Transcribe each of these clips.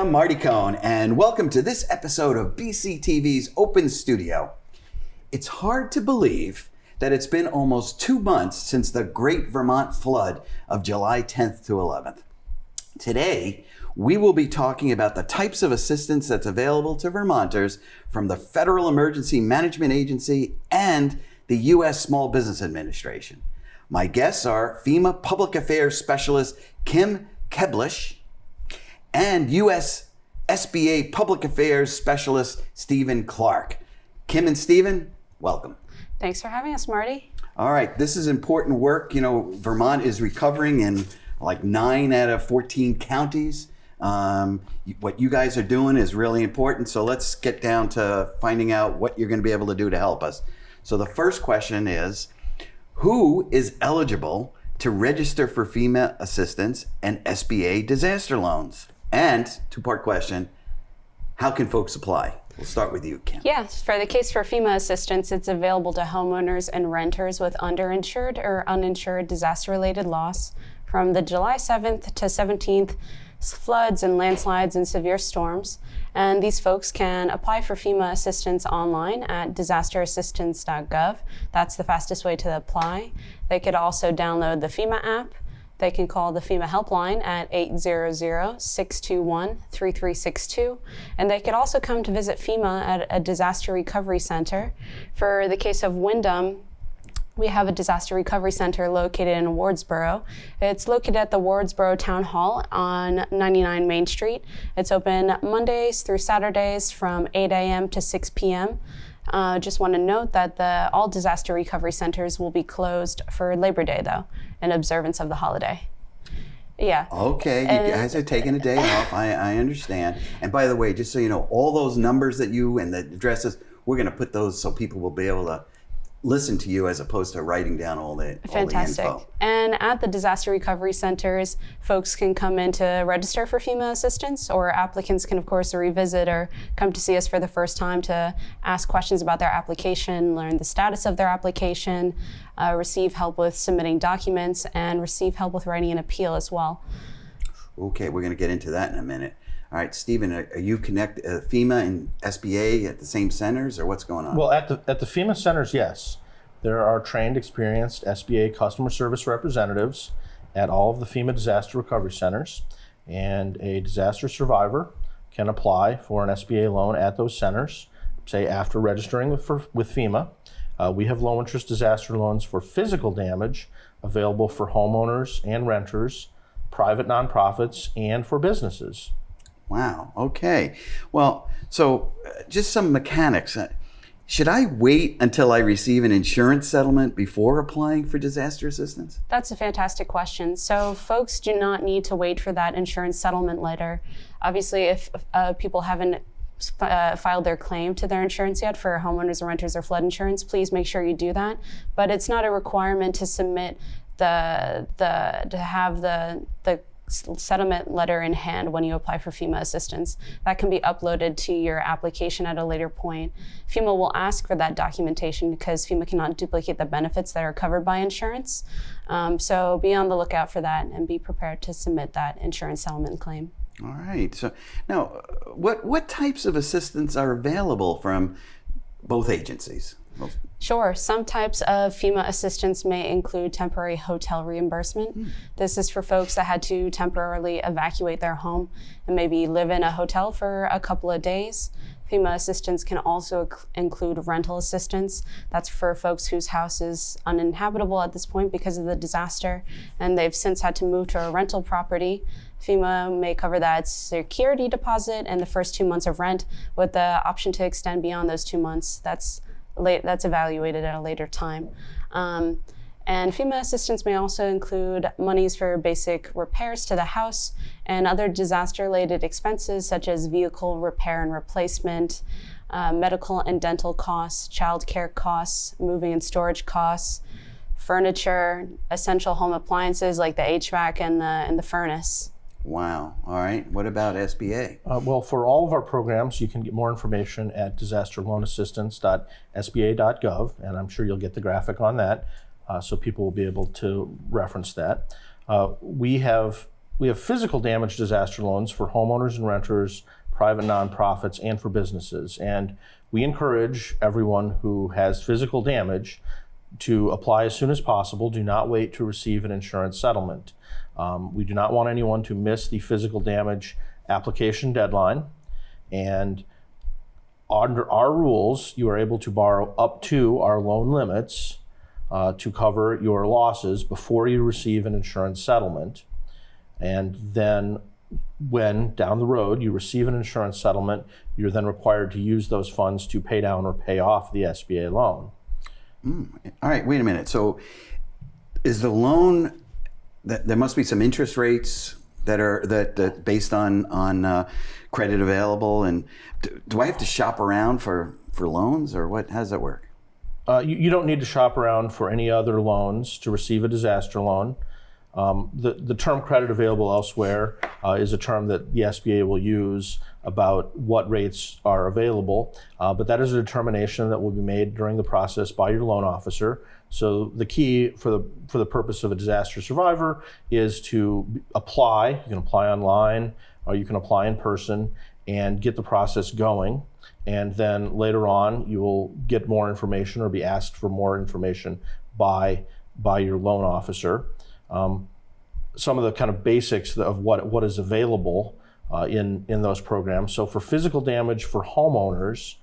I'm Marty Cohn, and welcome to this episode of BCTV's Open Studio. It's hard to believe that it's been almost 2 months since the great Vermont flood of July 10th to 11th. Today, we will be talking about the types of assistance that's available to Vermonters from the Federal Emergency Management Agency and the U.S. Small Business Administration. My guests are FEMA Public Affairs Specialist Kim Keblish and U.S. SBA Public Affairs Specialist Stephen Clark. Kim and Stephen, welcome. Thanks for having us, Marty. All right, this is important work. You know, Vermont is recovering in like 9 out of 14 counties. What you guys are doing is really important. So let's get down to finding out what you're going to be able to do to help us. So the first question is, who is eligible to register for FEMA assistance and SBA disaster loans? And two-part question, how can folks apply? We'll start with you, Kim. Yes, for the case for FEMA assistance, it's available to homeowners and renters with underinsured or uninsured disaster-related loss from the July 7th to 17th floods and landslides and severe storms. And these folks can apply for FEMA assistance online at disasterassistance.gov. That's the fastest way to apply. They could also download the FEMA app. They can call the FEMA helpline at 800-621-3362. And they could also come to visit FEMA at a disaster recovery center. For the case of Wyndham, we have a disaster recovery center located in Wardsboro. It's located at the Wardsboro Town Hall on 99 Main Street. It's open Mondays through Saturdays from 8 a.m. to 6 p.m. Just want to note that all disaster recovery centers will be closed for Labor Day, though, in observance of the holiday. Yeah. Okay, you guys are taking a day off. I understand. And by the way, just so you know, all those numbers that you and the addresses, we're going to put those so people will be able to listen to you as opposed to writing down all the info. And at the disaster recovery centers, folks can come in to register for FEMA assistance, or applicants can, of course, revisit or come to see us for the first time to ask questions about their application, learn the status of their application, receive help with submitting documents, and receive help with writing an appeal as well. Okay, we're going to get into that in a minute. All right, Stephen, are you connected FEMA and SBA at the same centers, or what's going on? Well, at the FEMA centers, yes. There are trained, experienced SBA customer service representatives at all of the FEMA disaster recovery centers, and a disaster survivor can apply for an SBA loan at those centers, say after registering with FEMA. We have low-interest disaster loans for physical damage available for homeowners and renters, private nonprofits, and for businesses. Wow, okay. Well, so just some mechanics. Should I wait until I receive an insurance settlement before applying for disaster assistance? That's a fantastic question. So folks do not need to wait for that insurance settlement letter. Obviously, if people haven't filed their claim to their insurance yet for homeowners or renters or flood insurance, please make sure you do that. But it's not a requirement to submit to have the settlement letter in hand when you apply for FEMA assistance. That can be uploaded to your application at a later point. FEMA will ask for that documentation because FEMA cannot duplicate the benefits that are covered by insurance. So be on the lookout for that and be prepared to submit that insurance settlement claim. All right. So now, what types of assistance are available from both agencies? Sure. Some types of FEMA assistance may include temporary hotel reimbursement. This is for folks that had to temporarily evacuate their home and maybe live in a hotel for a couple of days. FEMA assistance can also include rental assistance. That's for folks whose house is uninhabitable at this point because of the disaster, and they've since had to move to a rental property. FEMA may cover that security deposit and the first 2 months of rent with the option to extend beyond those 2 months. That's evaluated at a later time. And FEMA assistance may also include monies for basic repairs to the house and other disaster-related expenses such as vehicle repair and replacement, medical and dental costs, child care costs, moving and storage costs, furniture, essential home appliances like the HVAC and the furnace. Wow. All right. What about SBA? Well, for all of our programs, you can get more information at disasterloanassistance.sba.gov, and I'm sure you'll get the graphic on that, so people will be able to reference that. We have we have physical damage disaster loans for homeowners and renters, private nonprofits, and for businesses. And we encourage everyone who has physical damage to apply as soon as possible. Do not wait to receive an insurance settlement. We do not want anyone to miss the physical damage application deadline. And under our rules, you are able to borrow up to our loan limits to cover your losses before you receive an insurance settlement. And then when down the road you receive an insurance settlement, you're then required to use those funds to pay down or pay off the SBA loan. All right, wait a minute. So is the loan, there must be some interest rates that based on credit available, and do I have to shop around for loans, or what? How does that work? You don't need to shop around for any other loans to receive a disaster loan. The term credit available elsewhere is a term that the SBA will use about what rates are available, but that is a determination that will be made during the process by your loan officer. So the key for the purpose of a disaster survivor is to apply. You can apply online or you can apply in person and get the process going. And then later on, you will get more information or be asked for more information by your loan officer. Some of the kind of basics of what is available in those programs. So for physical damage for homeowners,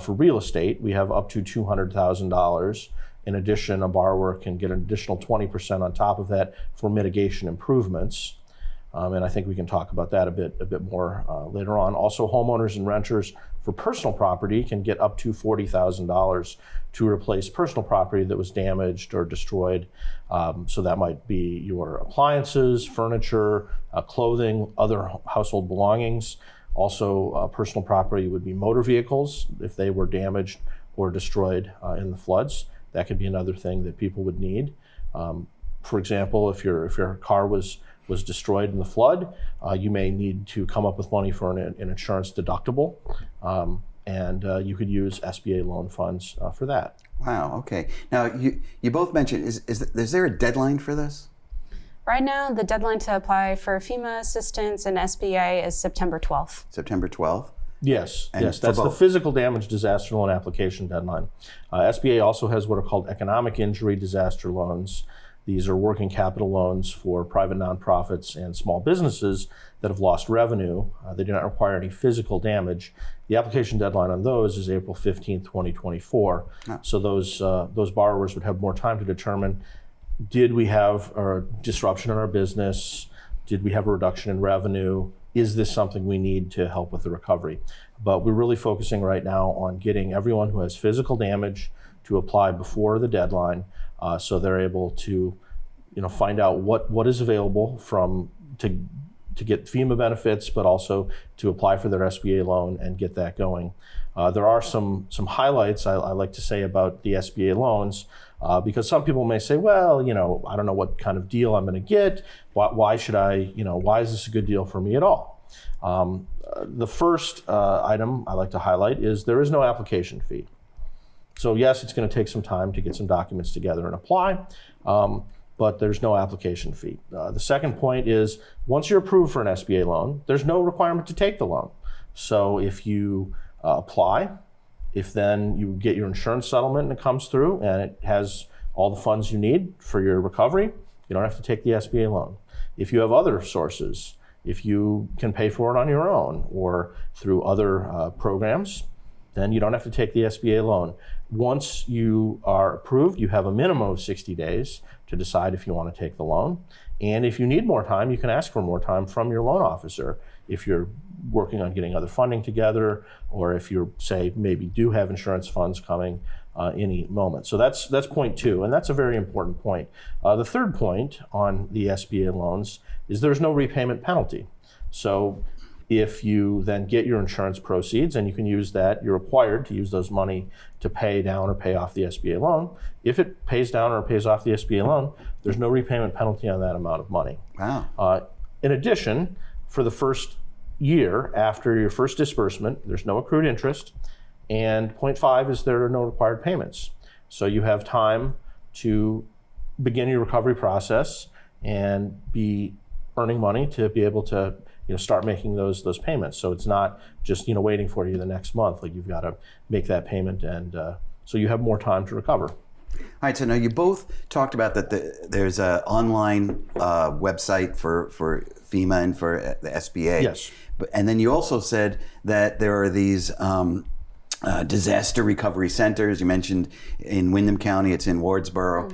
for real estate, we have up to $200,000. In addition, a borrower can get an additional 20% on top of that for mitigation improvements. And I think we can talk about that a bit more later on. Also, homeowners and renters for personal property can get up to $40,000 to replace personal property that was damaged or destroyed. So that might be your appliances, furniture, clothing, other household belongings. Also, personal property would be motor vehicles if they were damaged or destroyed in the floods. That could be another thing that people would need. For example, if your car was destroyed in the flood, you may need to come up with money for an insurance deductible, and you could use SBA loan funds for that. Wow. Okay. Now you both mentioned is there a deadline for this? Right now, the deadline to apply for FEMA assistance and SBA is September 12th. September 12th. Yes, And yes, that's the physical damage disaster loan application deadline. SBA also has what are called economic injury disaster loans. These are working capital loans for private nonprofits and small businesses that have lost revenue. They do not require any physical damage. The application deadline on those is April 15th, 2024. Oh. So those borrowers would have more time to determine, did we have a disruption in our business? Did we have a reduction in revenue? Is this something we need to help with the recovery? But we're really focusing right now on getting everyone who has physical damage to apply before the deadline, so they're able to, find out what is available to get FEMA benefits, but also to apply for their SBA loan and get that going. There are some highlights I like to say about the SBA loans, because some people may say, well, I don't know what kind of deal I'm going to get. Why should I, why is this a good deal for me at all? The first item I like to highlight is there is no application fee. So yes, it's going to take some time to get some documents together and apply, but there's no application fee. The second point is once you're approved for an SBA loan, there's no requirement to take the loan. So if you apply, if then you get your insurance settlement and it comes through and it has all the funds you need for your recovery, you don't have to take the SBA loan. If you have other sources, if you can pay for it on your own or through other programs, then you don't have to take the SBA loan. Once you are approved, you have a minimum of 60 days to decide if you want to take the loan. And if you need more time, you can ask for more time from your loan officer. If you're working on getting other funding together, or if you're, say, maybe do have insurance funds coming any moment. So that's point two, and that's a very important point. The third point on the SBA loans is there's no repayment penalty. So if you then get your insurance proceeds and you can use that, you're required to use those money to pay down or pay off the SBA loan. If it pays down or pays off the SBA loan, there's no repayment penalty on that amount of money. Wow. In addition, for the first year after your first disbursement, there's no accrued interest. And point five is there are no required payments. So you have time to begin your recovery process and be earning money to be able to start making those payments. So it's not just waiting for you the next month. Like, you've got to make that payment, and so you have more time to recover. All right, so now you both talked about that there's an online website for FEMA and for the SBA. Yes. And then you also said that there are these disaster recovery centers. You mentioned in Windham County, it's in Wardsboro.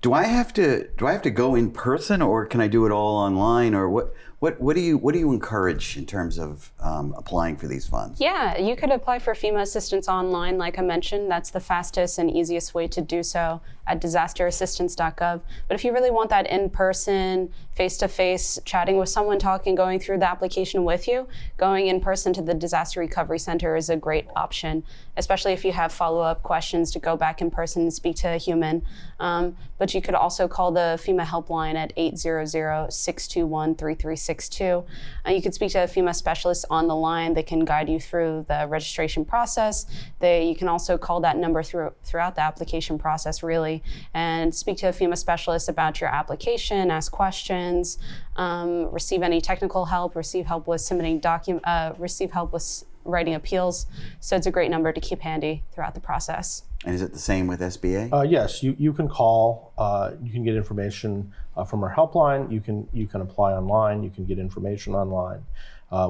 Do I have to go in person, or can I do it all online, or what do you encourage in terms of applying for these funds? Yeah, you could apply for FEMA assistance online, like I mentioned. That's the fastest and easiest way to do so at disasterassistance.gov. But if you really want that in person, face-to-face, chatting with someone, talking, going through the application with you, going in person to the Disaster Recovery Center is a great option, especially if you have follow-up questions to go back in person and speak to a human. But you could also call the FEMA helpline at 800-621-3362. You could speak to a FEMA specialist on the line. They can guide you through the registration process. You can also call that number throughout the application process, really, and speak to a FEMA specialist about your application, ask questions, receive any technical help, receive help with submitting receive help with writing appeals. So it's a great number to keep handy throughout the process. And is it the same with SBA? Yes, you can call. You can get information from our helpline. You can apply online. You can get information online.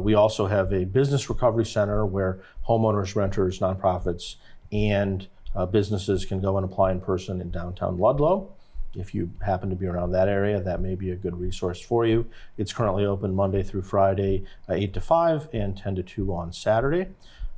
We also have a business recovery center where homeowners, renters, nonprofits, and businesses can go and apply in person in downtown Ludlow. If you happen to be around that area, that may be a good resource for you. It's currently open Monday through Friday, 8 to 5 and 10 to 2 on Saturday.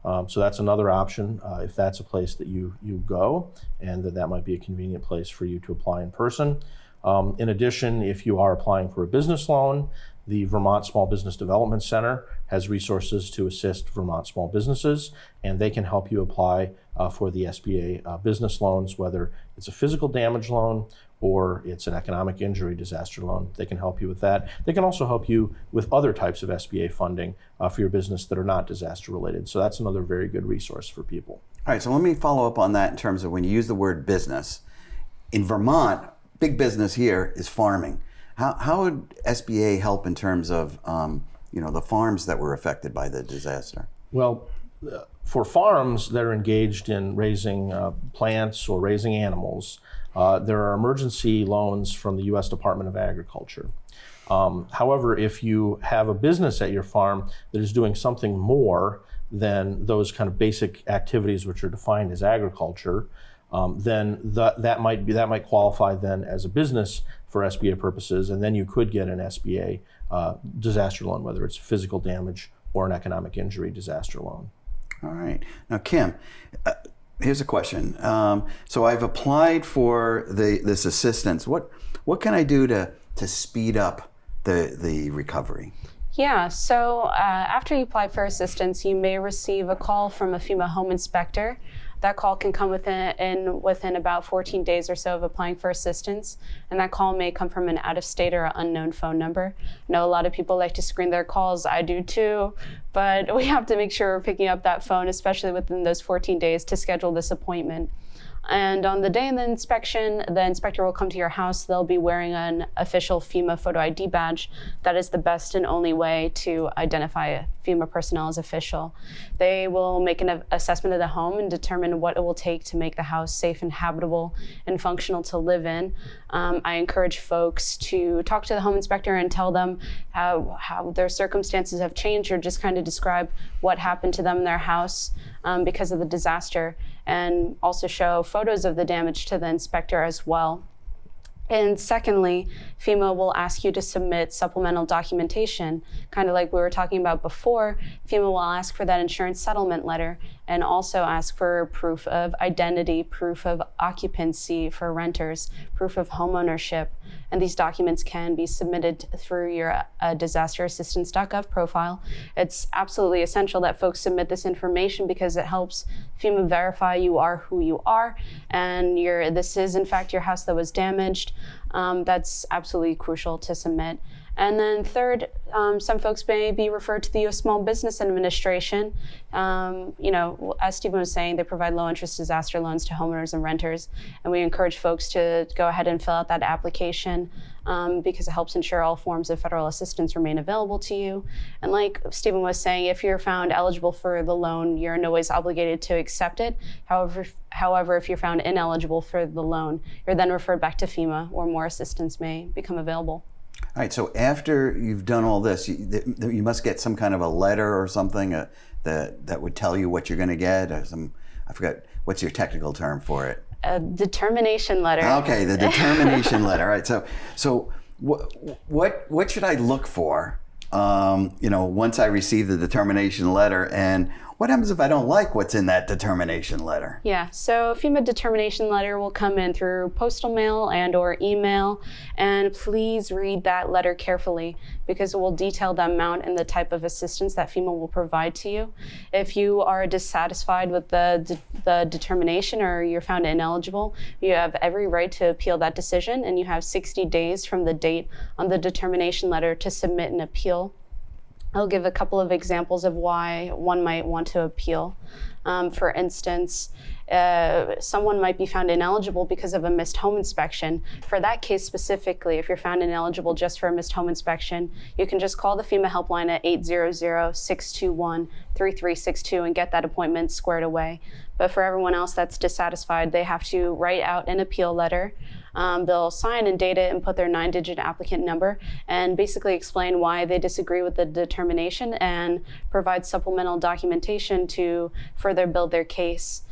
So that's another option if that's a place that you go, and that might be a convenient place for you to apply in person. In addition, if you are applying for a business loan, the Vermont Small Business Development Center has resources to assist Vermont small businesses, and they can help you apply for the SBA business loans, whether it's a physical damage loan or it's an economic injury disaster loan. They can help you with that. They can also help you with other types of SBA funding for your business that are not disaster related. So that's another very good resource for people. All right, so let me follow up on that in terms of when you use the word business. In Vermont, big business here is farming. How would SBA help in terms of the farms that were affected by the disaster? Well, for farms that are engaged in raising plants or raising animals, there are emergency loans from the U.S. Department of Agriculture. However, if you have a business at your farm that is doing something more than those kind of basic activities which are defined as agriculture, then that might qualify then as a business for SBA purposes, and then you could get an SBA disaster loan, whether it's physical damage or an economic injury disaster loan. All right. Now, Kim, here's a question. So I've applied for this assistance. What can I do to speed up the recovery? Yeah, so after you apply for assistance, you may receive a call from a FEMA home inspector. That call can come within about 14 days or so of applying for assistance, and that call may come from an out-of-state or unknown phone number. I know a lot of people like to screen their calls. I do too, but we have to make sure we're picking up that phone, especially within those 14 days to schedule this appointment. And on the day of the inspection, the inspector will come to your house. They'll be wearing an official FEMA photo ID badge. That is the best and only way to identify FEMA personnel as official. They will make an assessment of the home and determine what it will take to make the house safe and habitable and functional to live in. I encourage folks to talk to the home inspector and tell them how their circumstances have changed, or just kind of describe what happened to them in their house because of the disaster, and also show photos of the damage to the inspector as well. And secondly, FEMA will ask you to submit supplemental documentation. Kind of like we were talking about before, FEMA will ask for that insurance settlement letter and also ask for proof of identity, proof of occupancy for renters, proof of home ownership. And these documents can be submitted through your disasterassistance.gov profile. It's absolutely essential that folks submit this information because it helps FEMA verify you are who you are, and this is in fact your house that was damaged. That's absolutely crucial to submit. And then third, some folks may be referred to the U.S. Small Business Administration. As Stephen was saying, they provide low-interest disaster loans to homeowners and renters, and we encourage folks to go ahead and fill out that application because it helps ensure all forms of federal assistance remain available to you. And like Stephen was saying, if you're found eligible for the loan, you're in no ways obligated to accept it. However, if you're found ineligible for the loan, you're then referred back to FEMA, where more assistance may become available. All right, so after you've done all this, you must get some kind of a letter or something that would tell you what you're going to get, or I forgot, what's your technical term for it? A determination letter. Okay, the determination letter. All right, so what should I look for, once I receive the determination letter, and what happens if I don't like what's in that determination letter? Yeah, so FEMA determination letter will come in through postal mail and or email, and please read that letter carefully because it will detail the amount and the type of assistance that FEMA will provide to you. If you are dissatisfied with the determination or you're found ineligible, you have every right to appeal that decision, and you have 60 days from the date on the determination letter to submit an appeal. I'll give a couple of examples of why one might want to appeal. For instance, someone might be found ineligible because of a missed home inspection. For that case specifically, if you're found ineligible just for a missed home inspection, you can just call the FEMA helpline at 800-621-3362 and get that appointment squared away. But for everyone else that's dissatisfied, they have to write out an appeal letter. They'll sign and date it and put their 9-digit applicant number and basically explain why they disagree with the determination and provide supplemental documentation to further build their case.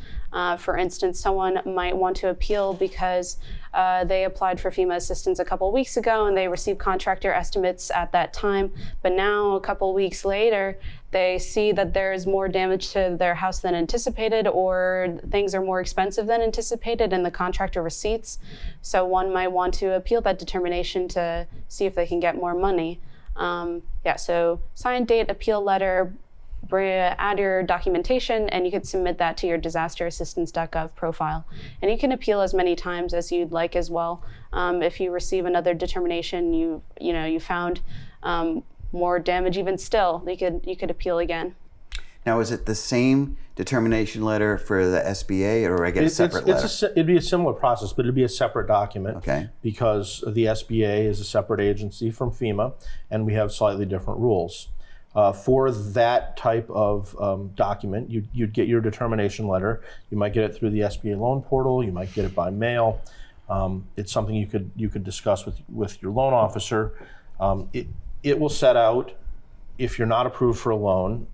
For instance, someone might want to appeal because they applied for FEMA assistance a couple weeks ago and they received contractor estimates at that time, but now a couple weeks later, they see that there is more damage to their house than anticipated, or things are more expensive than anticipated in the contractor receipts. So one might want to appeal that determination to see if they can get more money. So sign, date, appeal letter, add your documentation, and you can submit that to your disasterassistance.gov profile. And you can appeal as many times as you'd like as well. If you receive another determination, you found more damage even still, you could appeal again. Now, is it the same determination letter for the SBA, or do I get a separate letter? It'd be a similar process, but it'd be a separate document. Okay. Because the SBA is a separate agency from FEMA, and we have slightly different rules. For that type of document, you'd get your determination letter. You might get it through the SBA loan portal. You might get it by mail. It's something you could discuss with your loan officer. It will set out, if you're not approved for a loan,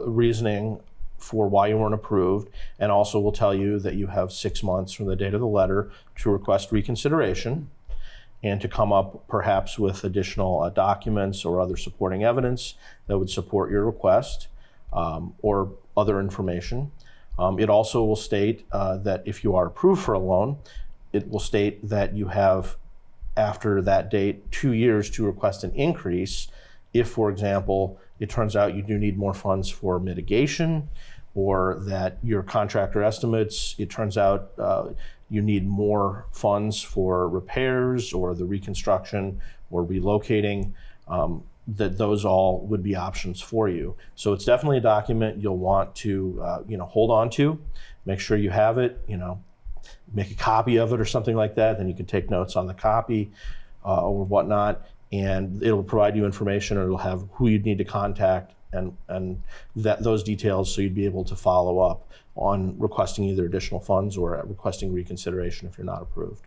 reasoning for why you weren't approved, and also will tell you that you have 6 months from the date of the letter to request reconsideration and to come up perhaps with additional documents or other supporting evidence that would support your request, or other information. It also will state that if you are approved for a loan, it will state that you have, after that date, 2 years to request an increase if, for example, it turns out you do need more funds for mitigation, or that your contractor estimates, it turns out you need more funds for repairs or the reconstruction or relocating, that those all would be options for you. So it's definitely a document you'll want to hold on to, make sure you have it, make a copy of it or something like that, then you can take notes on the copy or whatnot, and it'll provide you information, or it'll have who you'd need to contact and those details, so you'd be able to follow up on requesting either additional funds or requesting reconsideration if you're not approved.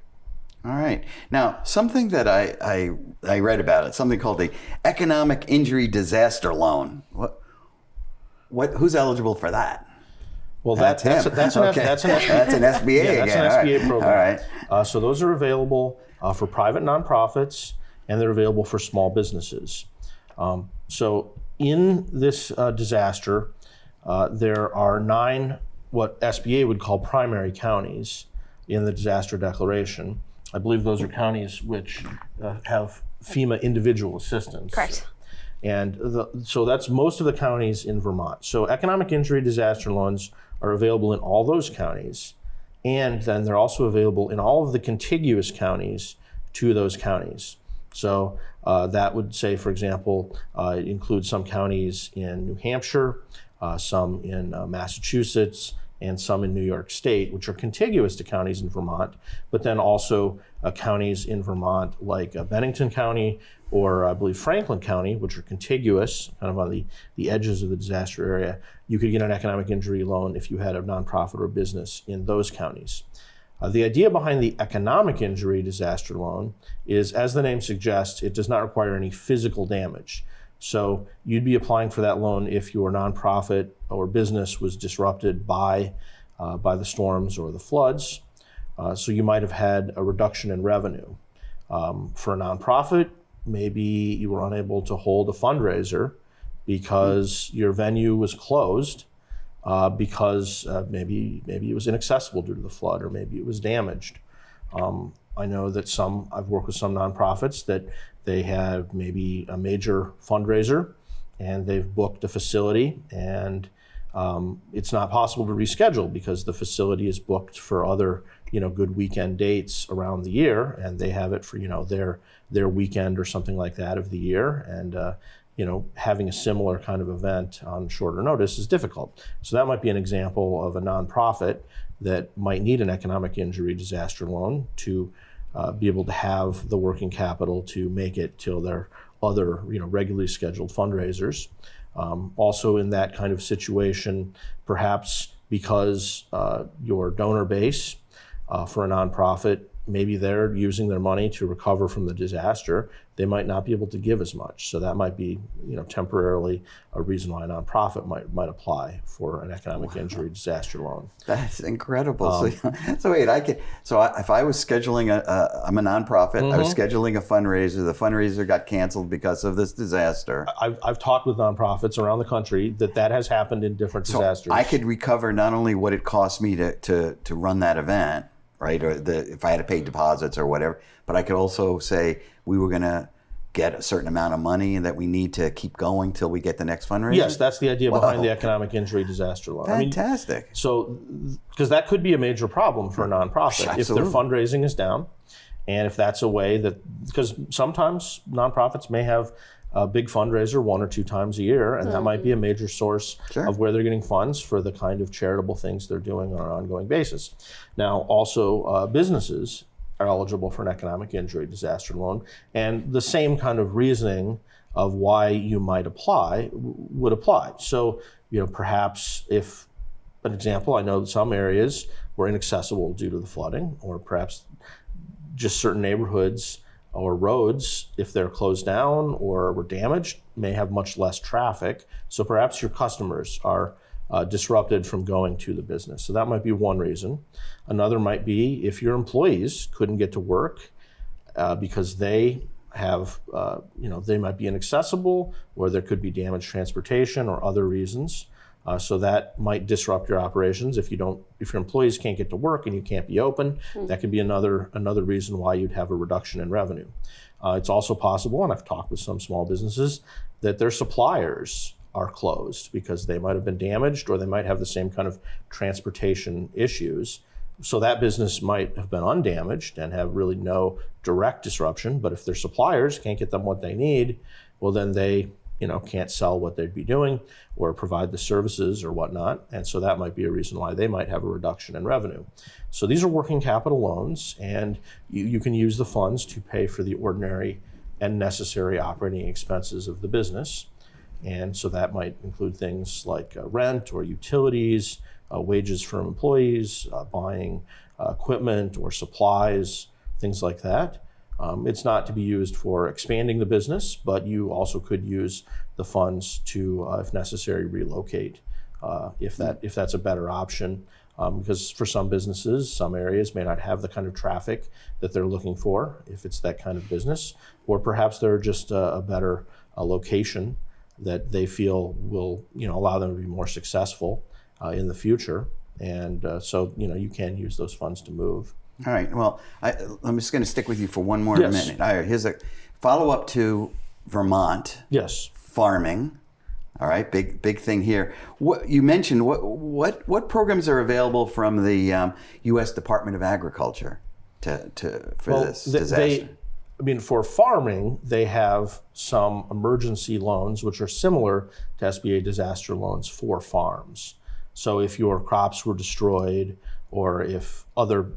All right. Now, something that I read about it, something called the Economic Injury Disaster Loan. Who's eligible for that? Well, that's an SBA. That's an SBA yeah, again. That's an SBA program. All right. So those are available for private nonprofits, and they're available for small businesses. So in this disaster, there are 9 what SBA would call primary counties in the disaster declaration. I believe those are counties which have FEMA individual assistance. Correct. And so that's most of the counties in Vermont. So economic injury disaster loans are available in all those counties, and then they're also available in all of the contiguous counties to those counties. So that would say, for example, include some counties in New Hampshire, some in Massachusetts, and some in New York State, which are contiguous to counties in Vermont, but then also counties in Vermont like Bennington County or I believe Franklin County, which are contiguous, kind of on the edges of the disaster area. You could get an economic injury loan if you had a nonprofit or business in those counties. The idea behind the economic injury disaster loan is, as the name suggests, it does not require any physical damage. So you'd be applying for that loan if your nonprofit or business was disrupted by the storms or the floods. So you might have had a reduction in revenue. For a nonprofit, maybe you were unable to hold a fundraiser because your venue was closed because maybe it was inaccessible due to the flood, or maybe it was damaged. I know that I've worked with some nonprofits that they have maybe a major fundraiser and they've booked a facility, and it's not possible to reschedule because the facility is booked for other good weekend dates around the year, and they have it for their weekend or something like that of the year, and having a similar kind of event on shorter notice is difficult. So that might be an example of a nonprofit that might need an economic injury disaster loan to be able to have the working capital to make it till their other regularly scheduled fundraisers. Also in that kind of situation, perhaps because your donor base for a nonprofit, maybe they're using their money to recover from the disaster, they might not be able to give as much. So that might be, temporarily a reason why a nonprofit might apply for an economic injury disaster loan. That's incredible. So wait, if I was scheduling I'm a nonprofit, I was scheduling a fundraiser, the fundraiser got canceled because of this disaster. I've talked with nonprofits around the country that has happened in different disasters. I could recover not only what it cost me to run that event, right, or if I had to pay deposits or whatever, but I could also say we were going to get a certain amount of money that we need to keep going till we get the next fundraiser? Yes, that's the idea behind the economic injury disaster loan. Fantastic. Because that could be a major problem for a nonprofit. Absolutely. If their fundraising is down, and if that's a way because sometimes nonprofits may have a big fundraiser 1 or 2 times a year, and that might be a major source of where they're getting funds for the kind of charitable things they're doing on an ongoing basis. Now, also businesses are eligible for an economic injury disaster loan, and the same kind of reasoning of why you might apply would apply. So, perhaps if, an example, I know that some areas were inaccessible due to the flooding, or perhaps just certain neighborhoods or roads, if they're closed down or were damaged, may have much less traffic. So perhaps your customers are disrupted from going to the business. So that might be one reason. Another might be if your employees couldn't get to work because they have, they might be inaccessible, or there could be damaged transportation or other reasons. So that might disrupt your operations. If your employees can't get to work and you can't be open, that could be another reason why you'd have a reduction in revenue. It's also possible, and I've talked with some small businesses, that their suppliers are closed because they might have been damaged, or they might have the same kind of transportation issues. So that business might have been undamaged and have really no direct disruption, but if their suppliers can't get them what they need, well, then they can't sell what they'd be doing or provide the services or whatnot. And so that might be a reason why they might have a reduction in revenue. So these are working capital loans, and you can use the funds to pay for the ordinary and necessary operating expenses of the business. And so that might include things like rent or utilities, wages for employees, buying equipment or supplies, things like that. It's not to be used for expanding the business, but you also could use the funds to, if necessary, relocate if that's a better option. Because for some businesses, some areas may not have the kind of traffic that they're looking for if it's that kind of business, or perhaps they're just a better location that they feel will allow them to be more successful in the future. And so you can use those funds to move. All right. Well, I'm just going to stick with you for one more minute. All right. Here's a follow-up to Vermont. Yes. Farming. All right. Big thing here. What you mentioned? What programs are available from the U.S. Department of Agriculture for this disaster? for farming, they have some emergency loans, which are similar to SBA disaster loans for farms. So if your crops were destroyed, or if other,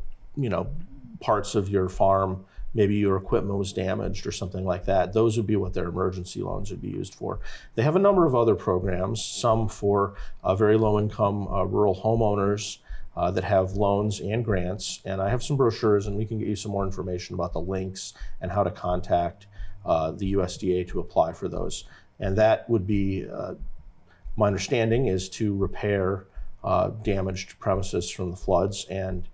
parts of your farm, maybe your equipment was damaged or something like that, those would be what their emergency loans would be used for. They have a number of other programs, some for very low-income rural homeowners that have loans and grants. And I have some brochures, and we can get you some more information about the links and how to contact the USDA to apply for those. And that would be, my understanding is to repair damaged premises from the floods and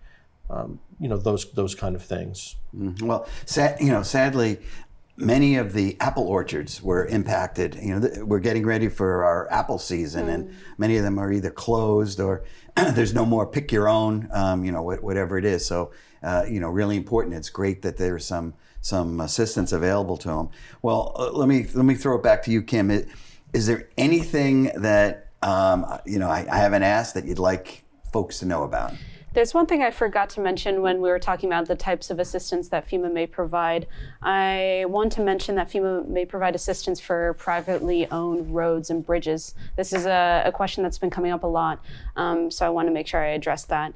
those kind of things. Well, sadly, many of the apple orchards were impacted. We're getting ready for our apple season, and many of them are either closed or there's no more pick your own, whatever it is. So, really important. It's great that there's some assistance available to them. Well, let me throw it back to you, Kim. Is there anything that I haven't asked that you'd like folks to know about? There's one thing I forgot to mention when we were talking about the types of assistance that FEMA may provide. I want to mention that FEMA may provide assistance for privately owned roads and bridges. This is a question that's been coming up a lot, so I want to make sure I address that.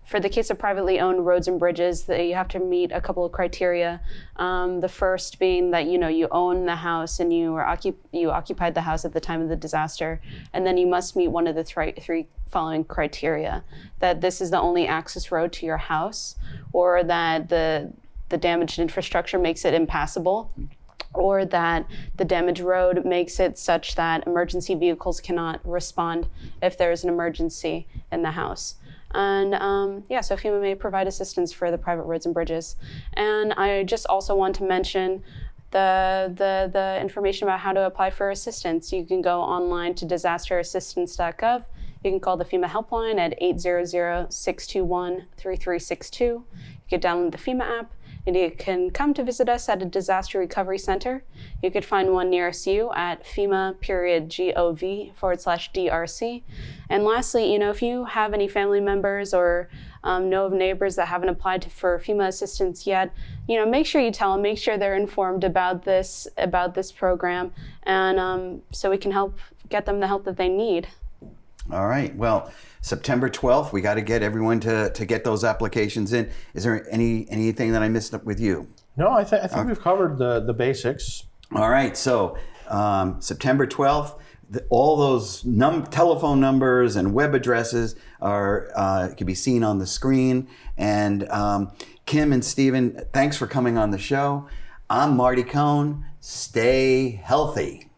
For the case of privately owned roads and bridges, you have to meet a couple of criteria. The first being that you own the house and you occupied the house at the time of the disaster, and then you must meet one of the three following criteria: that this is the only access road to your house, or that the damaged infrastructure makes it impassable, or that the damaged road makes it such that emergency vehicles cannot respond if there is an emergency in the house. And so FEMA may provide assistance for the private roads and bridges. And I just also want to mention the information about how to apply for assistance. You can go online to disasterassistance.gov. You can call the FEMA helpline at 800-621-3362. You can download the FEMA app, and you can come to visit us at a disaster recovery center. You could find one nearest you at FEMA.gov/DRC. And lastly, if you have any family members or know of neighbors that haven't applied for FEMA assistance yet, make sure you tell them, make sure they're informed about this program, and so we can help get them the help that they need. All right. Well, September 12th, we got to get everyone to get those applications in. Is there anything that I missed up with you? No, I think we've covered the basics. All right. So September 12th, all those telephone numbers and web addresses can be seen on the screen. And Kim and Stephen, thanks for coming on the show. I'm Marty Cohn. Stay healthy.